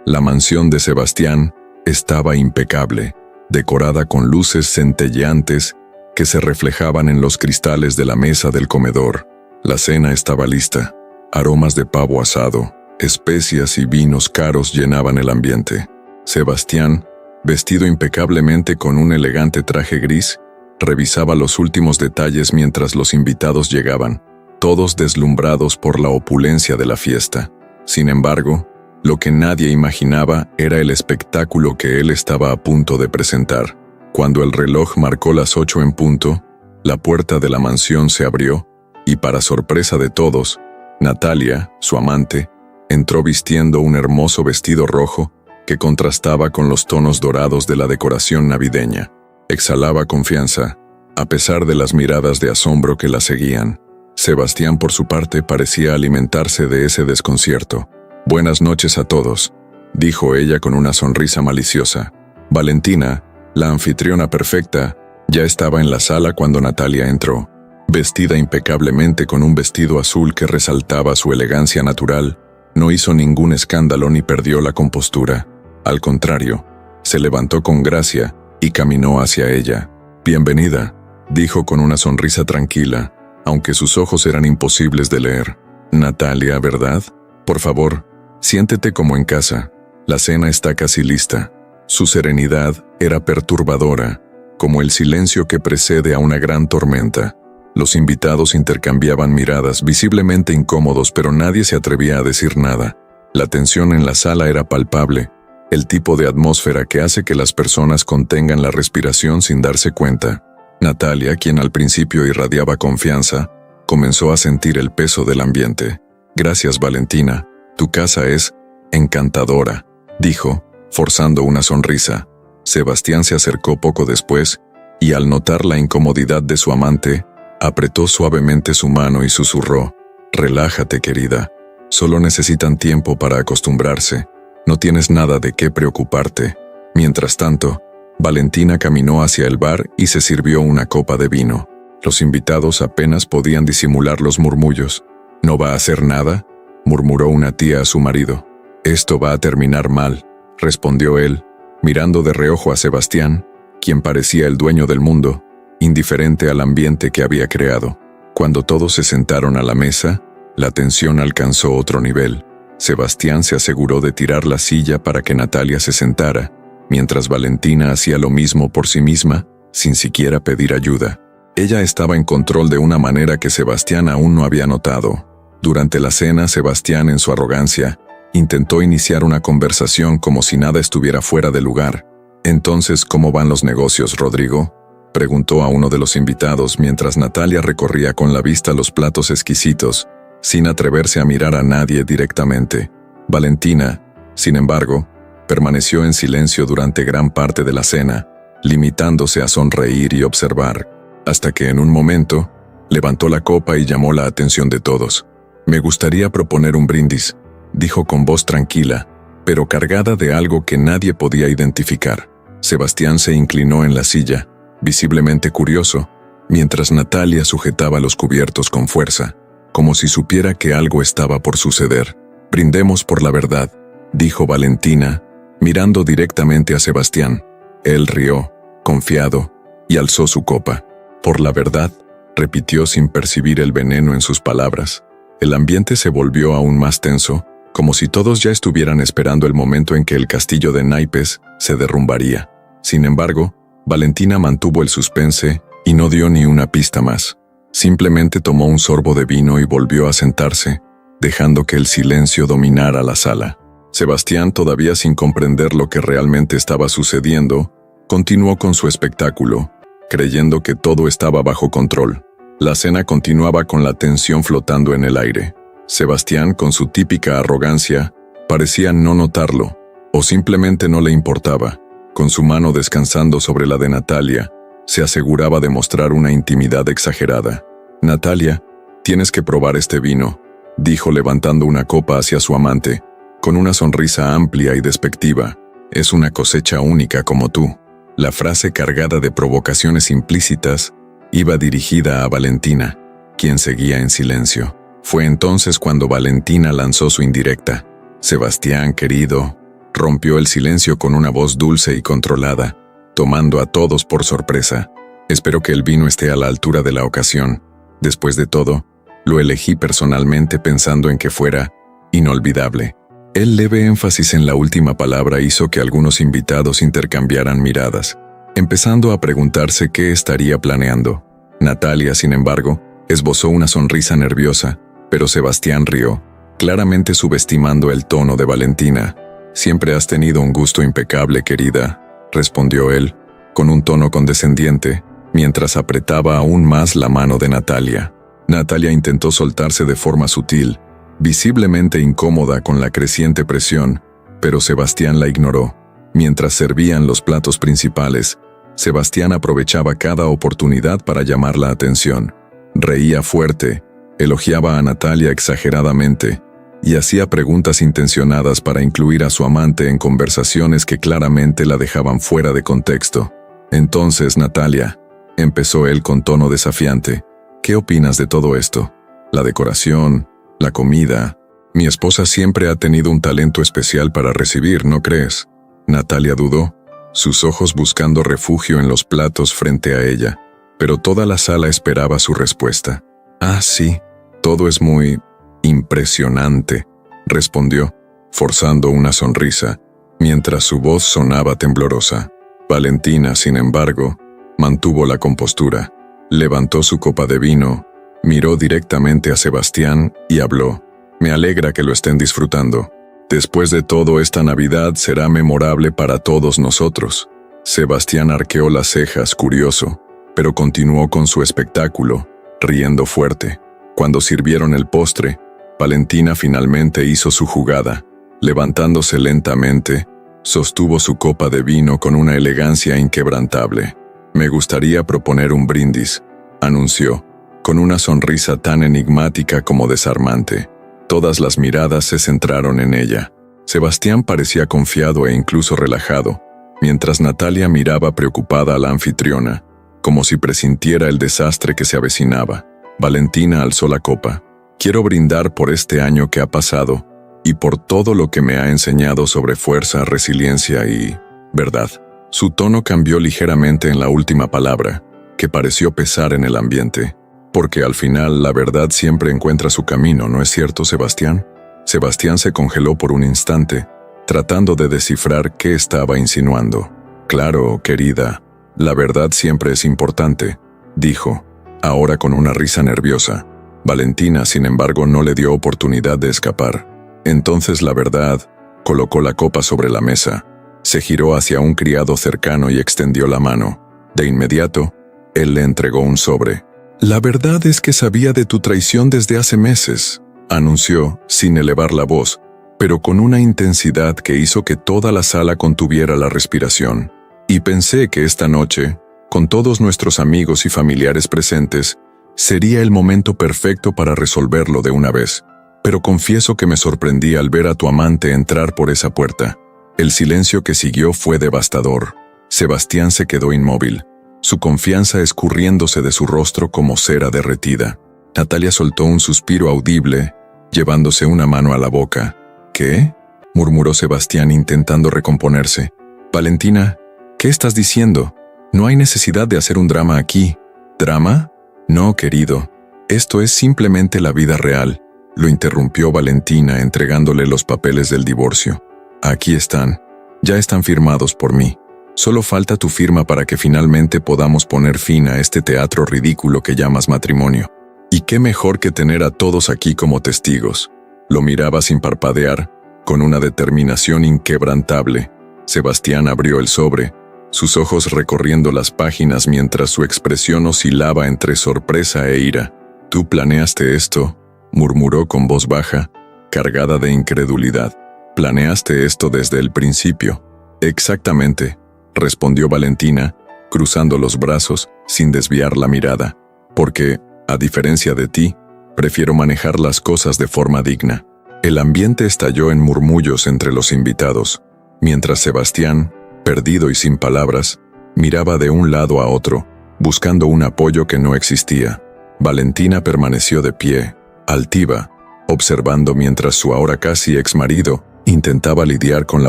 La mansión de Sebastián estaba impecable, decorada con luces centelleantes que se reflejaban en los cristales de la mesa del comedor. La cena estaba lista. Aromas de pavo asado, especias y vinos caros llenaban el ambiente. Sebastián, vestido impecablemente con un elegante traje gris, revisaba los últimos detalles mientras los invitados llegaban, todos deslumbrados por la opulencia de la fiesta. Sin embargo, lo que nadie imaginaba era el espectáculo que él estaba a punto de presentar. Cuando el reloj marcó las 8 en punto, la puerta de la mansión se abrió y, para sorpresa de todos, Natalia, su amante, entró vistiendo un hermoso vestido rojo que contrastaba con los tonos dorados de la decoración navideña. Exhalaba confianza, a pesar de las miradas de asombro que la seguían. Sebastián, por su parte, parecía alimentarse de ese desconcierto. «Buenas noches a todos», dijo ella con una sonrisa maliciosa. Valentina, la anfitriona perfecta, ya estaba en la sala cuando Natalia entró. Vestida impecablemente con un vestido azul que resaltaba su elegancia natural, no hizo ningún escándalo ni perdió la compostura. Al contrario, se levantó con gracia y caminó hacia ella. «Bienvenida», dijo con una sonrisa tranquila, aunque sus ojos eran imposibles de leer. «Natalia, ¿verdad? Por favor, siéntete como en casa. La cena está casi lista». Su serenidad era perturbadora, como el silencio que precede a una gran tormenta. Los invitados intercambiaban miradas, visiblemente incómodos, pero nadie se atrevía a decir nada. La tensión en la sala era palpable, el tipo de atmósfera que hace que las personas contengan la respiración sin darse cuenta. Natalia, quien al principio irradiaba confianza, comenzó a sentir el peso del ambiente. «Gracias, Valentina. Tu casa es encantadora», dijo, forzando una sonrisa. Sebastián se acercó poco después y, al notar la incomodidad de su amante, apretó suavemente su mano y susurró: «Relájate, querida. Solo necesitan tiempo para acostumbrarse. No tienes nada de qué preocuparte». Mientras tanto, Valentina caminó hacia el bar y se sirvió una copa de vino. Los invitados apenas podían disimular los murmullos. «¿No va a hacer nada?», murmuró una tía a su marido. «Esto va a terminar mal», respondió él, mirando de reojo a Sebastián, quien parecía el dueño del mundo, indiferente al ambiente que había creado. Cuando todos se sentaron a la mesa, la tensión alcanzó otro nivel. Sebastián se aseguró de tirar la silla para que Natalia se sentara, mientras Valentina hacía lo mismo por sí misma, sin siquiera pedir ayuda. Ella estaba en control de una manera que Sebastián aún no había notado. Durante la cena, Sebastián, en su arrogancia, intentó iniciar una conversación como si nada estuviera fuera de lugar. «Entonces, ¿cómo van los negocios, Rodrigo?», preguntó a uno de los invitados mientras Natalia recorría con la vista los platos exquisitos, sin atreverse a mirar a nadie directamente. Valentina, sin embargo, permaneció en silencio durante gran parte de la cena, limitándose a sonreír y observar, hasta que en un momento levantó la copa y llamó la atención de todos. «Me gustaría proponer un brindis», dijo con voz tranquila, pero cargada de algo que nadie podía identificar. Sebastián se inclinó en la silla, visiblemente curioso, mientras Natalia sujetaba los cubiertos con fuerza, como si supiera que algo estaba por suceder. «Brindemos por la verdad», dijo Valentina, mirando directamente a Sebastián. Él rió, confiado, y alzó su copa. «Por la verdad», repitió sin percibir el veneno en sus palabras. El ambiente se volvió aún más tenso, como si todos ya estuvieran esperando el momento en que el castillo de naipes se derrumbaría. Sin embargo, Valentina mantuvo el suspense y no dio ni una pista más. Simplemente tomó un sorbo de vino y volvió a sentarse, dejando que el silencio dominara la sala. Sebastián, todavía sin comprender lo que realmente estaba sucediendo, continuó con su espectáculo, creyendo que todo estaba bajo control. La cena continuaba con la tensión flotando en el aire. Sebastián, con su típica arrogancia, parecía no notarlo, o simplemente no le importaba. Con su mano descansando sobre la de Natalia, se aseguraba de mostrar una intimidad exagerada. «Natalia, tienes que probar este vino», dijo levantando una copa hacia su amante, con una sonrisa amplia y despectiva. «Es una cosecha única como tú». La frase, cargada de provocaciones implícitas, iba dirigida a Valentina, quien seguía en silencio. Fue entonces cuando Valentina lanzó su indirecta. «Sebastián, querido, Rompió el silencio con una voz dulce y controlada, tomando a todos por sorpresa. Espero que el vino esté a la altura de la ocasión. Después de todo, lo elegí personalmente pensando en que fuera inolvidable. El leve énfasis en la última palabra hizo que algunos invitados intercambiaran miradas, empezando a preguntarse qué estaría planeando. Natalia, sin embargo, esbozó una sonrisa nerviosa, pero Sebastián rió, claramente subestimando el tono de Valentina. «Siempre has tenido un gusto impecable, querida», respondió él, con un tono condescendiente, mientras apretaba aún más la mano de Natalia. Natalia intentó soltarse de forma sutil, visiblemente incómoda con la creciente presión, pero Sebastián la ignoró. Mientras servían los platos principales, Sebastián aprovechaba cada oportunidad para llamar la atención. Reía fuerte, elogiaba a Natalia exageradamente y hacía preguntas intencionadas para incluir a su amante en conversaciones que claramente la dejaban fuera de contexto. «Entonces, Natalia», empezó él con tono desafiante, «¿qué opinas de todo esto? La decoración, la comida. Mi esposa siempre ha tenido un talento especial para recibir, ¿no crees?» Natalia dudó, sus ojos buscando refugio en los platos frente a ella, pero toda la sala esperaba su respuesta. «Ah, sí, todo es muy impresionante», respondió, forzando una sonrisa, mientras su voz sonaba temblorosa. Valentina, sin embargo, mantuvo la compostura, levantó su copa de vino, miró directamente a Sebastián y habló. «Me alegra que lo estén disfrutando. Después de todo, esta Navidad será memorable para todos nosotros». Sebastián arqueó las cejas, curioso, pero continuó con su espectáculo, riendo fuerte. Cuando sirvieron el postre, Valentina finalmente hizo su jugada. Levantándose lentamente, sostuvo su copa de vino con una elegancia inquebrantable. «Me gustaría proponer un brindis», anunció, con una sonrisa tan enigmática como desarmante. Todas las miradas se centraron en ella. Sebastián parecía confiado e incluso relajado, mientras Natalia miraba preocupada a la anfitriona, como si presintiera el desastre que se avecinaba. Valentina alzó la copa. «Quiero brindar por este año que ha pasado y por todo lo que me ha enseñado sobre fuerza, resiliencia y verdad». Su tono cambió ligeramente en la última palabra, que pareció pesar en el ambiente. «Porque al final la verdad siempre encuentra su camino, ¿no es cierto, Sebastián?» Sebastián se congeló por un instante, tratando de descifrar qué estaba insinuando. «Claro, querida, la verdad siempre es importante», dijo, ahora con una risa nerviosa. Valentina, sin embargo, no le dio oportunidad de escapar. «Entonces la verdad», colocó la copa sobre la mesa, se giró hacia un criado cercano y extendió la mano. De inmediato, él le entregó un sobre. «La verdad es que sabía de tu traición desde hace meses», anunció, sin elevar la voz, pero con una intensidad que hizo que toda la sala contuviera la respiración. «Y pensé que esta noche, con todos nuestros amigos y familiares presentes, sería el momento perfecto para resolverlo de una vez. Pero confieso que me sorprendí al ver a tu amante entrar por esa puerta». El silencio que siguió fue devastador. Sebastián se quedó inmóvil, su confianza escurriéndose de su rostro como cera derretida. Natalia soltó un suspiro audible, llevándose una mano a la boca. «¿Qué?», murmuró Sebastián intentando recomponerse. «Valentina, ¿qué estás diciendo? No hay necesidad de hacer un drama aquí». «¿Drama? No, querido. Esto es simplemente la vida real», lo interrumpió Valentina entregándole los papeles del divorcio. «Aquí están. Ya están firmados por mí. Solo falta tu firma para que finalmente podamos poner fin a este teatro ridículo que llamas matrimonio. Y qué mejor que tener a todos aquí como testigos». Lo miraba sin parpadear, con una determinación inquebrantable. Sebastián abrió el sobre, sus ojos recorriendo las páginas mientras su expresión oscilaba entre sorpresa e ira. «¿Tú planeaste esto?», murmuró con voz baja, cargada de incredulidad. «¿Planeaste esto desde el principio?». «Exactamente», respondió Valentina, cruzando los brazos sin desviar la mirada. «Porque, a diferencia de ti, prefiero manejar las cosas de forma digna». El ambiente estalló en murmullos entre los invitados, mientras Sebastián, perdido y sin palabras, miraba de un lado a otro, buscando un apoyo que no existía. Valentina permaneció de pie, altiva, observando mientras su ahora casi exmarido Intentaba lidiar con la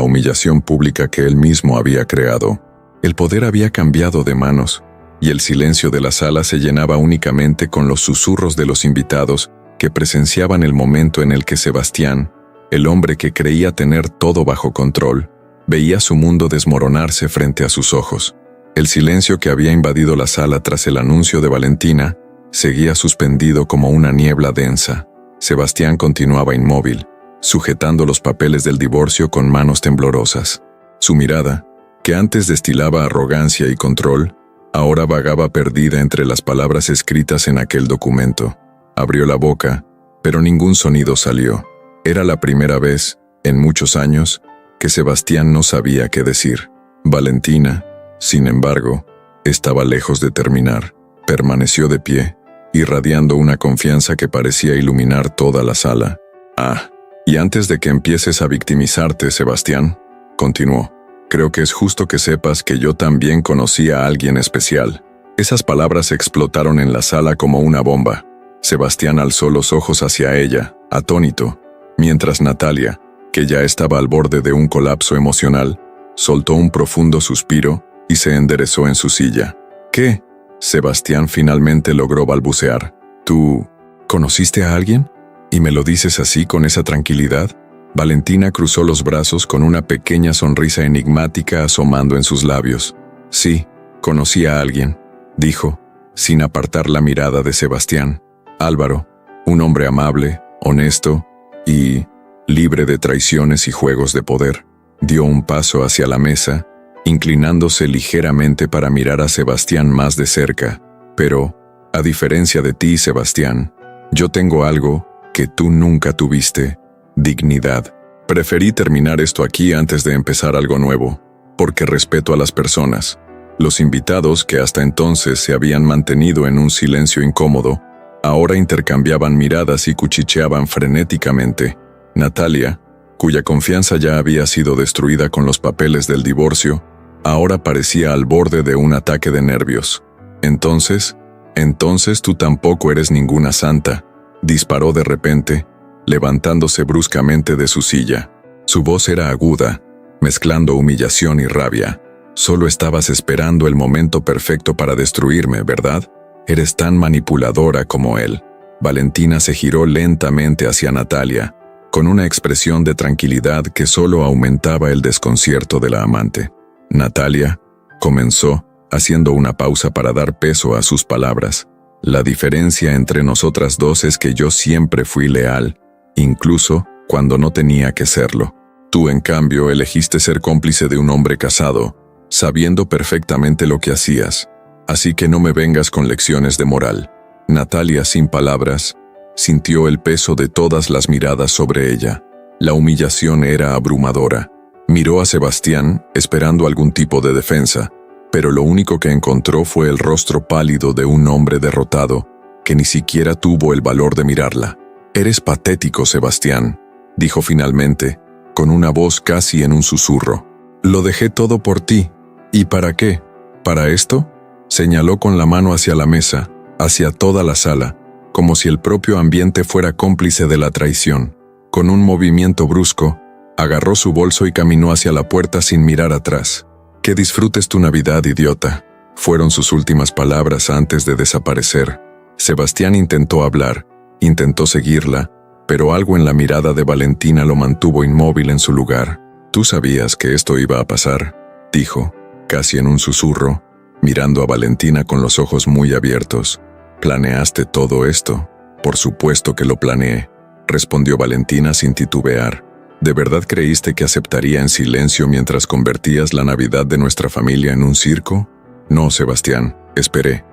humillación pública que él mismo había creado. El poder había cambiado de manos, y el silencio de la sala se llenaba únicamente con los susurros de los invitados que presenciaban el momento en el que Sebastián, el hombre que creía tener todo bajo control, veía su mundo desmoronarse frente a sus ojos. El silencio que había invadido la sala tras el anuncio de Valentina seguía suspendido como una niebla densa. Sebastián continuaba inmóvil, sujetando los papeles del divorcio con manos temblorosas. Su mirada, que antes destilaba arrogancia y control, ahora vagaba perdida entre las palabras escritas en aquel documento. Abrió la boca, pero ningún sonido salió. Era la primera vez, en muchos años, que Sebastián no sabía qué decir. Valentina, sin embargo, estaba lejos de terminar. Permaneció de pie, irradiando una confianza que parecía iluminar toda la sala. Y antes de que empieces a victimizarte, Sebastián, continuó, creo que es justo que sepas que yo también conocí a alguien especial. Esas palabras explotaron en la sala como una bomba. Sebastián alzó los ojos hacia ella, atónito, mientras Natalia, que ya estaba al borde de un colapso emocional, soltó un profundo suspiro y se enderezó en su silla. ¿Qué? Sebastián finalmente logró balbucear. ¿Tú conociste a alguien? ¿Y me lo dices así con esa tranquilidad? Valentina cruzó los brazos con una pequeña sonrisa enigmática asomando en sus labios. Sí, conocí a alguien, dijo, sin apartar la mirada de Sebastián. Álvaro, un hombre amable, honesto y libre de traiciones y juegos de poder. Dio un paso hacia la mesa, inclinándose ligeramente para mirar a Sebastián más de cerca. Pero, a diferencia de ti, Sebastián, yo tengo algo que tú nunca tuviste: dignidad. Preferí terminar esto aquí antes de empezar algo nuevo, porque respeto a las personas. Los invitados, que hasta entonces se habían mantenido en un silencio incómodo, ahora intercambiaban miradas y cuchicheaban frenéticamente. Natalia, cuya confianza ya había sido destruida con los papeles del divorcio, ahora parecía al borde de un ataque de nervios. Entonces tú tampoco eres ninguna santa, disparó de repente, levantándose bruscamente de su silla. Su voz era aguda, mezclando humillación y rabia. Solo estabas esperando el momento perfecto para destruirme, ¿verdad? Eres tan manipuladora como él. Valentina se giró lentamente hacia Natalia, con una expresión de tranquilidad que solo aumentaba el desconcierto de la amante. Natalia, comenzó, haciendo una pausa para dar peso a sus palabras. La diferencia entre nosotras dos es que yo siempre fui leal, incluso cuando no tenía que serlo. Tú, en cambio, elegiste ser cómplice de un hombre casado, sabiendo perfectamente lo que hacías. Así que no me vengas con lecciones de moral. Natalia, sin palabras, sintió el peso de todas las miradas sobre ella. La humillación era abrumadora. Miró a Sebastián, esperando algún tipo de defensa, pero lo único que encontró fue el rostro pálido de un hombre derrotado, que ni siquiera tuvo el valor de mirarla. «Eres patético, Sebastián», dijo finalmente, con una voz casi en un susurro. «Lo dejé todo por ti. ¿Y para qué? ¿Para esto?», señaló con la mano hacia la mesa, hacia toda la sala, como si el propio ambiente fuera cómplice de la traición. Con un movimiento brusco, agarró su bolso y caminó hacia la puerta sin mirar atrás. «Que disfrutes tu Navidad, idiota», fueron sus últimas palabras antes de desaparecer. Sebastián intentó hablar, intentó seguirla, pero algo en la mirada de Valentina lo mantuvo inmóvil en su lugar. «Tú sabías que esto iba a pasar», dijo, casi en un susurro, mirando a Valentina con los ojos muy abiertos. «¿Planeaste todo esto?». «Por supuesto que lo planeé», respondió Valentina sin titubear. ¿De verdad creíste que aceptaría en silencio mientras convertías la Navidad de nuestra familia en un circo? No, Sebastián, esperé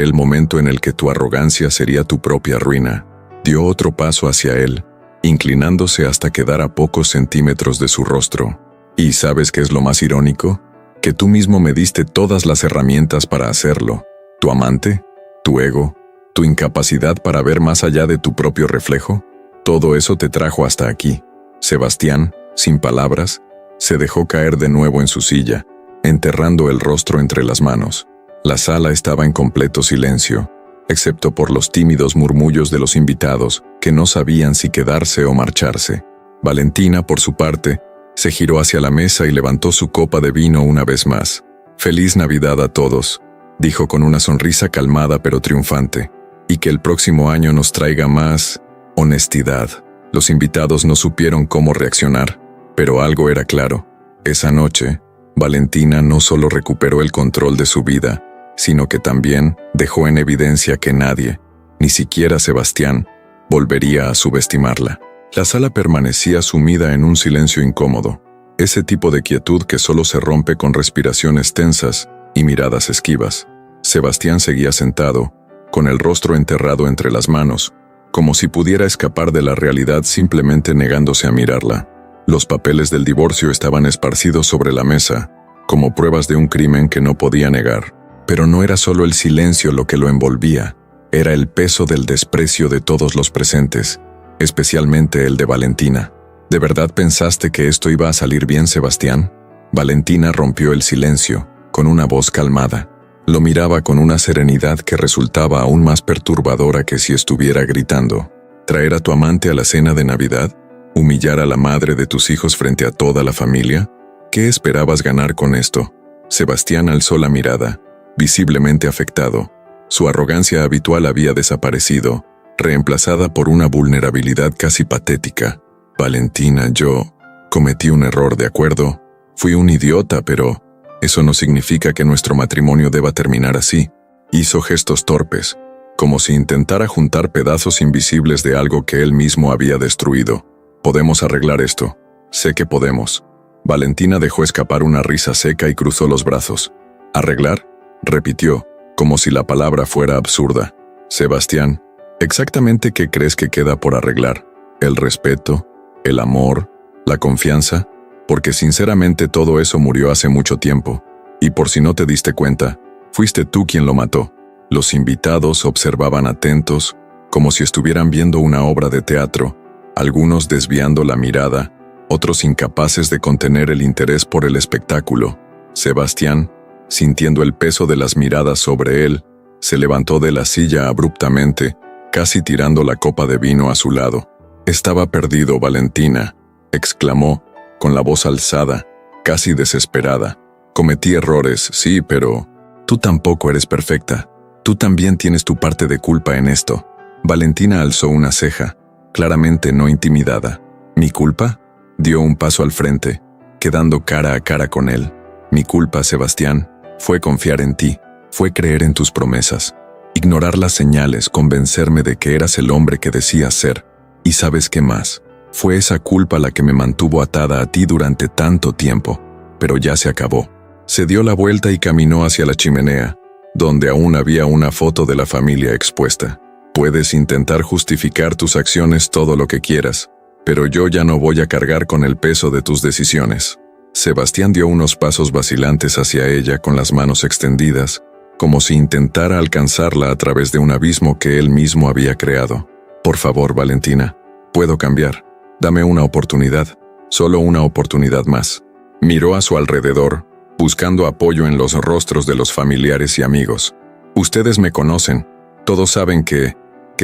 el momento en el que tu arrogancia sería tu propia ruina. Dio otro paso hacia él, inclinándose hasta quedar a pocos centímetros de su rostro. ¿Y sabes qué es lo más irónico? Que tú mismo me diste todas las herramientas para hacerlo. Tu amante, tu ego, tu incapacidad para ver más allá de tu propio reflejo. Todo eso te trajo hasta aquí». Sebastián, sin palabras, se dejó caer de nuevo en su silla, enterrando el rostro entre las manos. La sala estaba en completo silencio, excepto por los tímidos murmullos de los invitados, que no sabían si quedarse o marcharse. Valentina, por su parte, se giró hacia la mesa y levantó su copa de vino una vez más. «Feliz Navidad a todos», dijo con una sonrisa calmada pero triunfante, «y que el próximo año nos traiga más honestidad». Los invitados no supieron cómo reaccionar, pero algo era claro. Esa noche, Valentina no solo recuperó el control de su vida, sino que también dejó en evidencia que nadie, ni siquiera Sebastián, volvería a subestimarla. La sala permanecía sumida en un silencio incómodo, ese tipo de quietud que solo se rompe con respiraciones tensas y miradas esquivas. Sebastián seguía sentado, con el rostro enterrado entre las manos, como si pudiera escapar de la realidad simplemente negándose a mirarla. Los papeles del divorcio estaban esparcidos sobre la mesa, como pruebas de un crimen que no podía negar. Pero no era solo el silencio lo que lo envolvía, era el peso del desprecio de todos los presentes, especialmente el de Valentina. ¿De verdad pensaste que esto iba a salir bien, Sebastián? Valentina rompió el silencio, con una voz calmada. Lo miraba con una serenidad que resultaba aún más perturbadora que si estuviera gritando. ¿Traer a tu amante a la cena de Navidad? ¿Humillar a la madre de tus hijos frente a toda la familia? ¿Qué esperabas ganar con esto? Sebastián alzó la mirada, visiblemente afectado. Su arrogancia habitual había desaparecido, reemplazada por una vulnerabilidad casi patética. Valentina, yo cometí un error, ¿de acuerdo? Fui un idiota, pero eso no significa que nuestro matrimonio deba terminar así. Hizo gestos torpes, como si intentara juntar pedazos invisibles de algo que él mismo había destruido. Podemos arreglar esto. Sé que podemos. Valentina dejó escapar una risa seca y cruzó los brazos. ¿Arreglar?, repitió, como si la palabra fuera absurda. Sebastián, ¿exactamente qué crees que queda por arreglar? ¿El respeto? ¿El amor? ¿La confianza? Porque sinceramente todo eso murió hace mucho tiempo. Y por si no te diste cuenta, fuiste tú quien lo mató. Los invitados observaban atentos, como si estuvieran viendo una obra de teatro, algunos desviando la mirada, otros incapaces de contener el interés por el espectáculo. Sebastián, sintiendo el peso de las miradas sobre él, se levantó de la silla abruptamente, casi tirando la copa de vino a su lado. «Estaba perdido, Valentina», exclamó, con la voz alzada, casi desesperada. «Cometí errores, sí, pero tú tampoco eres perfecta. Tú también tienes tu parte de culpa en esto». Valentina alzó una ceja, claramente no intimidada. «¿Mi culpa?». Dio un paso al frente, quedando cara a cara con él. «Mi culpa, Sebastián, fue confiar en ti, fue creer en tus promesas, ignorar las señales, convencerme de que eras el hombre que decías ser. ¿Y sabes qué más? Fue esa culpa la que me mantuvo atada a ti durante tanto tiempo. Pero ya se acabó». Se dio la vuelta y caminó hacia la chimenea, donde aún había una foto de la familia expuesta. «Puedes intentar justificar tus acciones todo lo que quieras, pero yo ya no voy a cargar con el peso de tus decisiones». Sebastián dio unos pasos vacilantes hacia ella con las manos extendidas, como si intentara alcanzarla a través de un abismo que él mismo había creado. «Por favor, Valentina, puedo cambiar. Dame una oportunidad, solo una oportunidad más». Miró a su alrededor, buscando apoyo en los rostros de los familiares y amigos. «Ustedes me conocen, todos saben que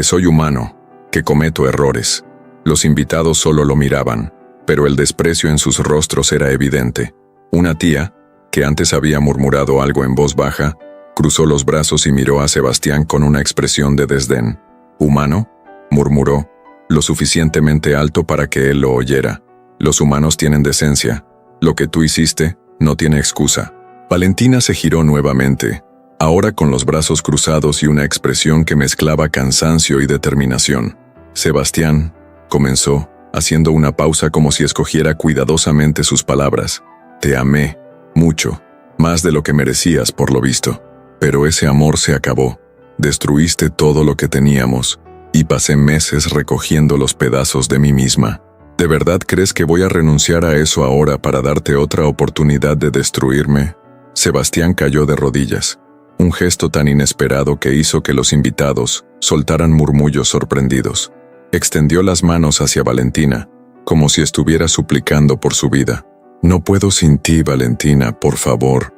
soy humano, que cometo errores». Los invitados solo lo miraban, pero el desprecio en sus rostros era evidente. Una tía, que antes había murmurado algo en voz baja, cruzó los brazos y miró a Sebastián con una expresión de desdén. «¿Humano?», murmuró, lo suficientemente alto para que él lo oyera. «Los humanos tienen decencia. Lo que tú hiciste no tiene excusa». Valentina se giró nuevamente, ahora con los brazos cruzados y una expresión que mezclaba cansancio y determinación. «Sebastián», comenzó, haciendo una pausa como si escogiera cuidadosamente sus palabras. «Te amé, mucho, más de lo que merecías por lo visto. Pero ese amor se acabó. Destruiste todo lo que teníamos, y pasé meses recogiendo los pedazos de mí misma. ¿De verdad crees que voy a renunciar a eso ahora para darte otra oportunidad de destruirme?» Sebastián cayó de rodillas, un gesto tan inesperado que hizo que los invitados soltaran murmullos sorprendidos. Extendió las manos hacia Valentina, como si estuviera suplicando por su vida. «No puedo sin ti, Valentina, por favor,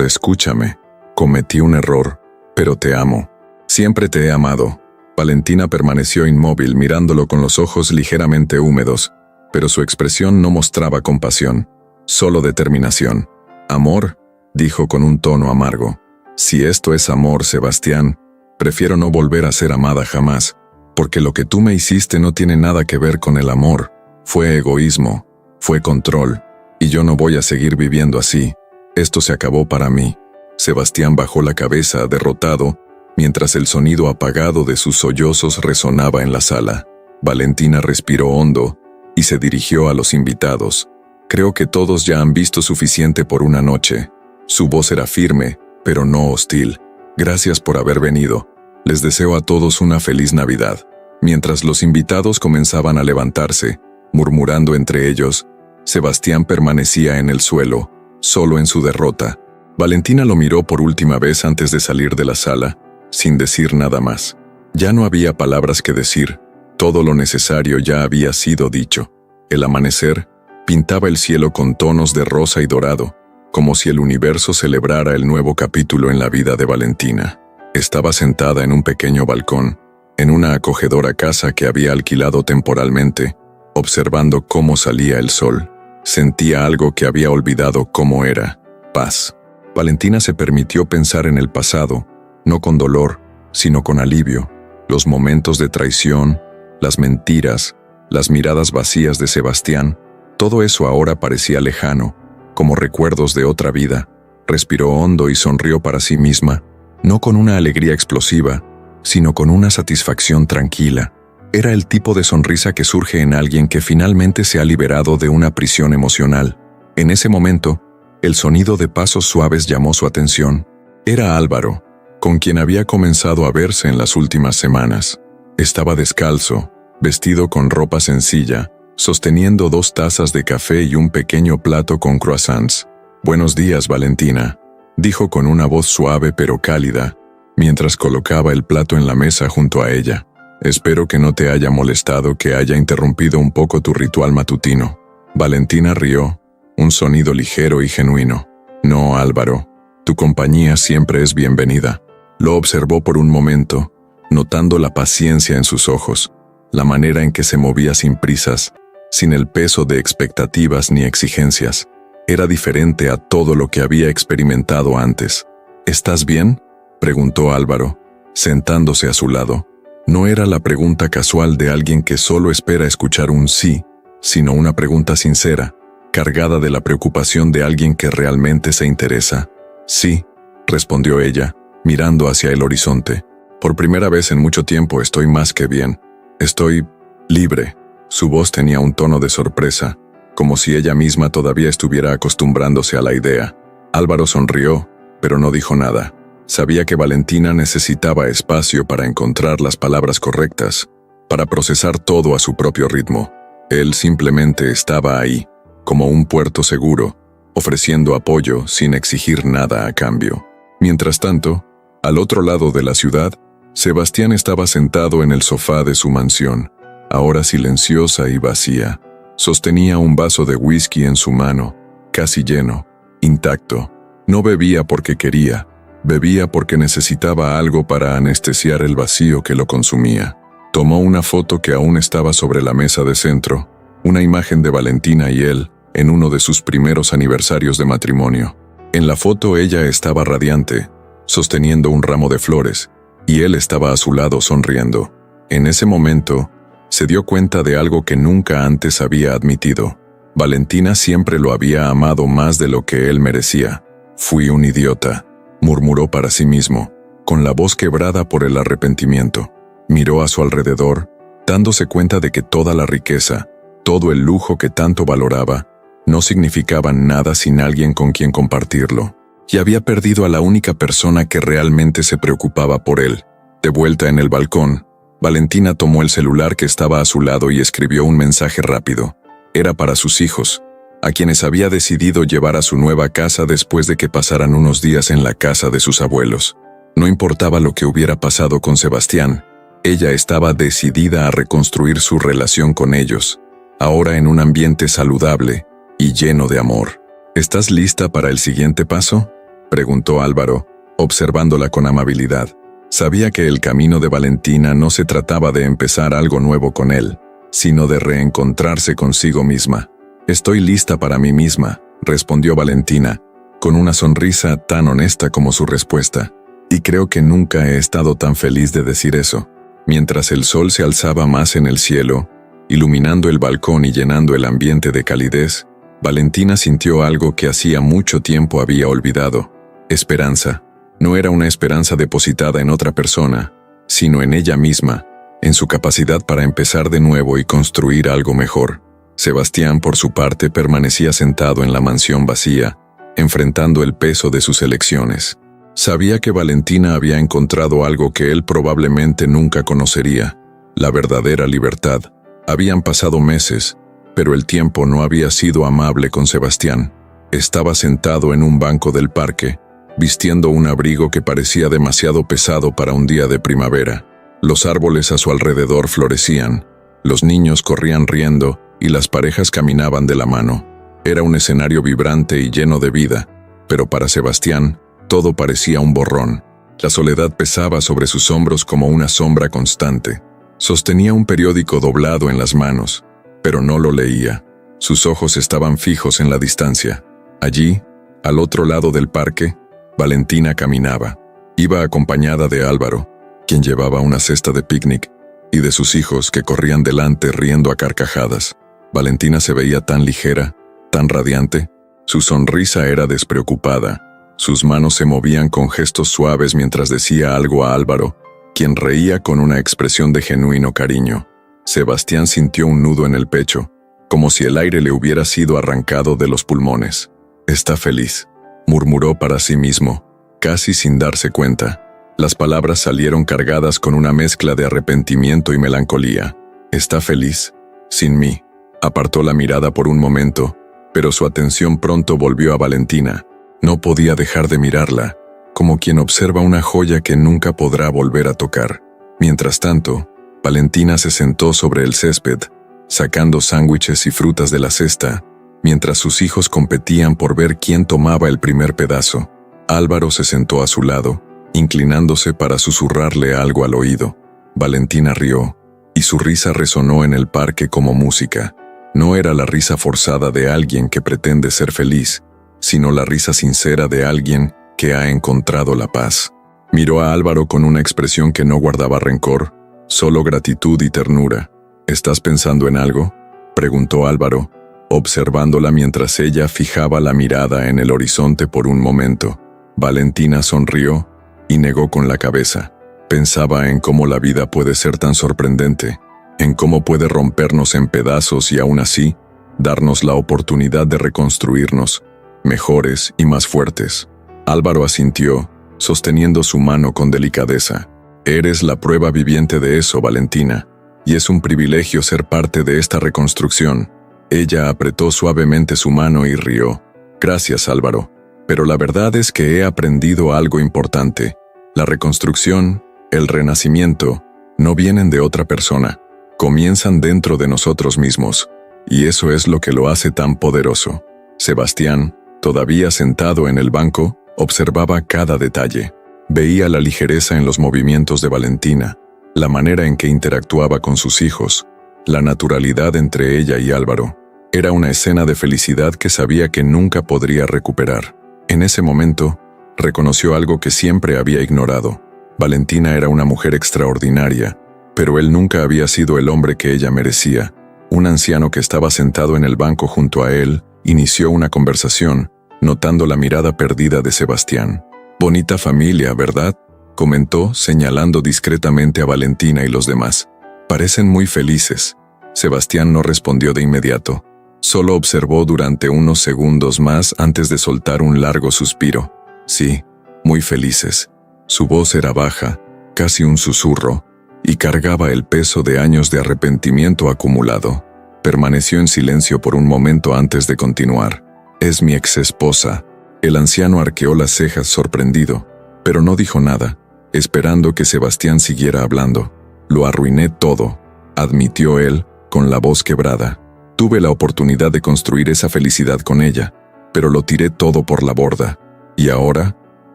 escúchame. Cometí un error, pero te amo. Siempre te he amado». Valentina permaneció inmóvil mirándolo con los ojos ligeramente húmedos, pero su expresión no mostraba compasión, solo determinación. «Amor», dijo con un tono amargo. «Si esto es amor, Sebastián, prefiero no volver a ser amada jamás, porque lo que tú me hiciste no tiene nada que ver con el amor. Fue egoísmo, fue control, y yo no voy a seguir viviendo así. Esto se acabó para mí». Sebastián bajó la cabeza, derrotado, mientras el sonido apagado de sus sollozos resonaba en la sala. Valentina respiró hondo y se dirigió a los invitados. «Creo que todos ya han visto suficiente por una noche». Su voz era firme, pero no hostil. «Gracias por haber venido. Les deseo a todos una feliz Navidad». Mientras los invitados comenzaban a levantarse, murmurando entre ellos, Sebastián permanecía en el suelo, solo en su derrota. Valentina lo miró por última vez antes de salir de la sala, sin decir nada más. Ya no había palabras que decir, todo lo necesario ya había sido dicho. El amanecer pintaba el cielo con tonos de rosa y dorado, como si el universo celebrara el nuevo capítulo en la vida de Valentina. Estaba sentada en un pequeño balcón, en una acogedora casa que había alquilado temporalmente, observando cómo salía el sol. Sentía algo que había olvidado cómo era: paz. Valentina se permitió pensar en el pasado, no con dolor, sino con alivio. Los momentos de traición, las mentiras, las miradas vacías de Sebastián, todo eso ahora parecía lejano, como recuerdos de otra vida. Respiró hondo y sonrió para sí misma, no con una alegría explosiva, sino con una satisfacción tranquila. Era el tipo de sonrisa que surge en alguien que finalmente se ha liberado de una prisión emocional. En ese momento, el sonido de pasos suaves llamó su atención. Era Álvaro, con quien había comenzado a verse en las últimas semanas. Estaba descalzo, vestido con ropa sencilla, sosteniendo 2 tazas de café y un pequeño plato con croissants. «Buenos días, Valentina», dijo con una voz suave pero cálida, mientras colocaba el plato en la mesa junto a ella. «Espero que no te haya molestado que haya interrumpido un poco tu ritual matutino». Valentina rió, un sonido ligero y genuino. «No, Álvaro, tu compañía siempre es bienvenida». Lo observó por un momento, notando la paciencia en sus ojos, la manera en que se movía sin prisas, sin el peso de expectativas ni exigencias. Era diferente a todo lo que había experimentado antes. «¿Estás bien?», preguntó Álvaro, sentándose a su lado. No era la pregunta casual de alguien que solo espera escuchar un sí, sino una pregunta sincera, cargada de la preocupación de alguien que realmente se interesa. «Sí», respondió ella, mirando hacia el horizonte. «Por primera vez en mucho tiempo estoy más que bien. Estoy libre». Su voz tenía un tono de sorpresa, como si ella misma todavía estuviera acostumbrándose a la idea. Álvaro sonrió, pero no dijo nada. Sabía que Valentina necesitaba espacio para encontrar las palabras correctas, para procesar todo a su propio ritmo. Él simplemente estaba ahí, como un puerto seguro, ofreciendo apoyo sin exigir nada a cambio. Mientras tanto, al otro lado de la ciudad, Sebastián estaba sentado en el sofá de su mansión, ahora silenciosa y vacía. Sostenía un vaso de whisky en su mano, casi lleno, intacto. No bebía porque quería, bebía porque necesitaba algo para anestesiar el vacío que lo consumía. Tomó una foto que aún estaba sobre la mesa de centro, una imagen de Valentina y él, en uno de sus primeros aniversarios de matrimonio. En la foto ella estaba radiante, sosteniendo un ramo de flores, y él estaba a su lado sonriendo. En ese momento, se dio cuenta de algo que nunca antes había admitido. Valentina siempre lo había amado más de lo que él merecía. «Fui un idiota», murmuró para sí mismo, con la voz quebrada por el arrepentimiento. Miró a su alrededor, dándose cuenta de que toda la riqueza, todo el lujo que tanto valoraba, no significaban nada sin alguien con quien compartirlo. Y había perdido a la única persona que realmente se preocupaba por él. De vuelta en el balcón, Valentina tomó el celular que estaba a su lado y escribió un mensaje rápido. Era para sus hijos, a quienes había decidido llevar a su nueva casa después de que pasaran unos días en la casa de sus abuelos. No importaba lo que hubiera pasado con Sebastián, ella estaba decidida a reconstruir su relación con ellos, ahora en un ambiente saludable y lleno de amor. «¿Estás lista para el siguiente paso?», preguntó Álvaro, observándola con amabilidad. Sabía que el camino de Valentina no se trataba de empezar algo nuevo con él, sino de reencontrarse consigo misma. «Estoy lista para mí misma», respondió Valentina, con una sonrisa tan honesta como su respuesta. «Y creo que nunca he estado tan feliz de decir eso». Mientras el sol se alzaba más en el cielo, iluminando el balcón y llenando el ambiente de calidez, Valentina sintió algo que hacía mucho tiempo había olvidado: esperanza. No era una esperanza depositada en otra persona, sino en ella misma, en su capacidad para empezar de nuevo y construir algo mejor. Sebastián, por su parte, permanecía sentado en la mansión vacía, enfrentando el peso de sus elecciones. Sabía que Valentina había encontrado algo que él probablemente nunca conocería: la verdadera libertad. Habían pasado meses, pero el tiempo no había sido amable con Sebastián. Estaba sentado en un banco del parque, vistiendo un abrigo que parecía demasiado pesado para un día de primavera. Los árboles a su alrededor florecían, los niños corrían riendo y las parejas caminaban de la mano. Era un escenario vibrante y lleno de vida, pero para Sebastián todo parecía un borrón. La soledad pesaba sobre sus hombros como una sombra constante. Sostenía un periódico doblado en las manos, pero no lo leía. Sus ojos estaban fijos en la distancia. Allí, al otro lado del parque, Valentina caminaba. Iba acompañada de Álvaro, quien llevaba una cesta de picnic, y de sus hijos que corrían delante riendo a carcajadas. Valentina se veía tan ligera, tan radiante. Su sonrisa era despreocupada. Sus manos se movían con gestos suaves mientras decía algo a Álvaro, quien reía con una expresión de genuino cariño. Sebastián sintió un nudo en el pecho, como si el aire le hubiera sido arrancado de los pulmones. «Está feliz», murmuró para sí mismo, casi sin darse cuenta. Las palabras salieron cargadas con una mezcla de arrepentimiento y melancolía. «¿Está feliz? Sin mí». Apartó la mirada por un momento, pero su atención pronto volvió a Valentina. No podía dejar de mirarla, como quien observa una joya que nunca podrá volver a tocar. Mientras tanto, Valentina se sentó sobre el césped, sacando sándwiches y frutas de la cesta, mientras sus hijos competían por ver quién tomaba el primer pedazo. Álvaro se sentó a su lado, inclinándose para susurrarle algo al oído. Valentina rió, y su risa resonó en el parque como música. No era la risa forzada de alguien que pretende ser feliz, sino la risa sincera de alguien que ha encontrado la paz. Miró a Álvaro con una expresión que no guardaba rencor, solo gratitud y ternura. «¿Estás pensando en algo?», preguntó Álvaro, observándola mientras ella fijaba la mirada en el horizonte por un momento. Valentina sonrió y negó con la cabeza. Pensaba en cómo la vida puede ser tan sorprendente, en cómo puede rompernos en pedazos y aún así, darnos la oportunidad de reconstruirnos, mejores y más fuertes. Álvaro asintió, sosteniendo su mano con delicadeza. «Eres la prueba viviente de eso, Valentina, y es un privilegio ser parte de esta reconstrucción». Ella apretó suavemente su mano y rió. «Gracias, Álvaro, pero la verdad es que he aprendido algo importante. La reconstrucción, el renacimiento, no vienen de otra persona, comienzan dentro de nosotros mismos, y eso es lo que lo hace tan poderoso». Sebastián, todavía sentado en el banco, observaba cada detalle. Veía la ligereza en los movimientos de Valentina, la manera en que interactuaba con sus hijos, la naturalidad entre ella y Álvaro. Era una escena de felicidad que sabía que nunca podría recuperar. En ese momento, reconoció algo que siempre había ignorado. Valentina era una mujer extraordinaria, pero él nunca había sido el hombre que ella merecía. Un anciano que estaba sentado en el banco junto a él inició una conversación, notando la mirada perdida de Sebastián. «Bonita familia, ¿verdad?», comentó, señalando discretamente a Valentina y los demás. «Parecen muy felices». Sebastián no respondió de inmediato. Solo observó durante unos segundos más antes de soltar un largo suspiro. «Sí, muy felices». Su voz era baja, casi un susurro, y cargaba el peso de años de arrepentimiento acumulado. Permaneció en silencio por un momento antes de continuar. «Es mi exesposa». El anciano arqueó las cejas sorprendido, pero no dijo nada, esperando que Sebastián siguiera hablando. «Lo arruiné todo», admitió él, con la voz quebrada. «Tuve la oportunidad de construir esa felicidad con ella, pero lo tiré todo por la borda. Y ahora,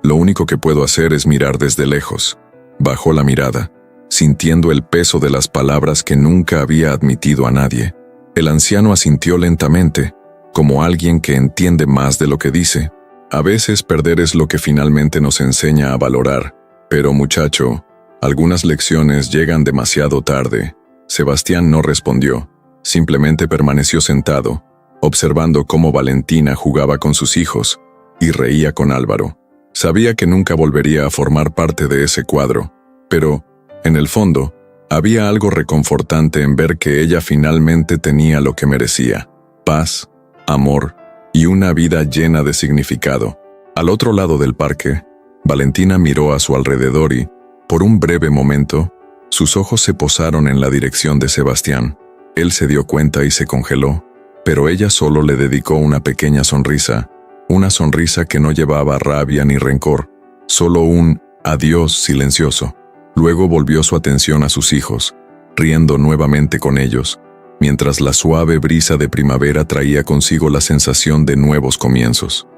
lo único que puedo hacer es mirar desde lejos». Bajó la mirada. sintiendo el peso de las palabras que nunca había admitido a nadie. El anciano asintió lentamente, como alguien que entiende más de lo que dice. A veces perder es lo que finalmente nos enseña a valorar, pero muchacho, algunas lecciones llegan demasiado tarde. Sebastián no respondió, simplemente permaneció sentado, observando cómo Valentina jugaba con sus hijos y reía con Álvaro. Sabía que nunca volvería a formar parte de ese cuadro, pero, en el fondo, había algo reconfortante en ver que ella finalmente tenía lo que merecía: paz, amor y una vida llena de significado. Al otro lado del parque, Valentina miró a su alrededor y, por un breve momento, sus ojos se posaron en la dirección de Sebastián. Él se dio cuenta y se congeló, pero ella solo le dedicó una pequeña sonrisa, una sonrisa que no llevaba rabia ni rencor, solo un adiós silencioso. Luego volvió su atención a sus hijos, riendo nuevamente con ellos, mientras la suave brisa de primavera traía consigo la sensación de nuevos comienzos.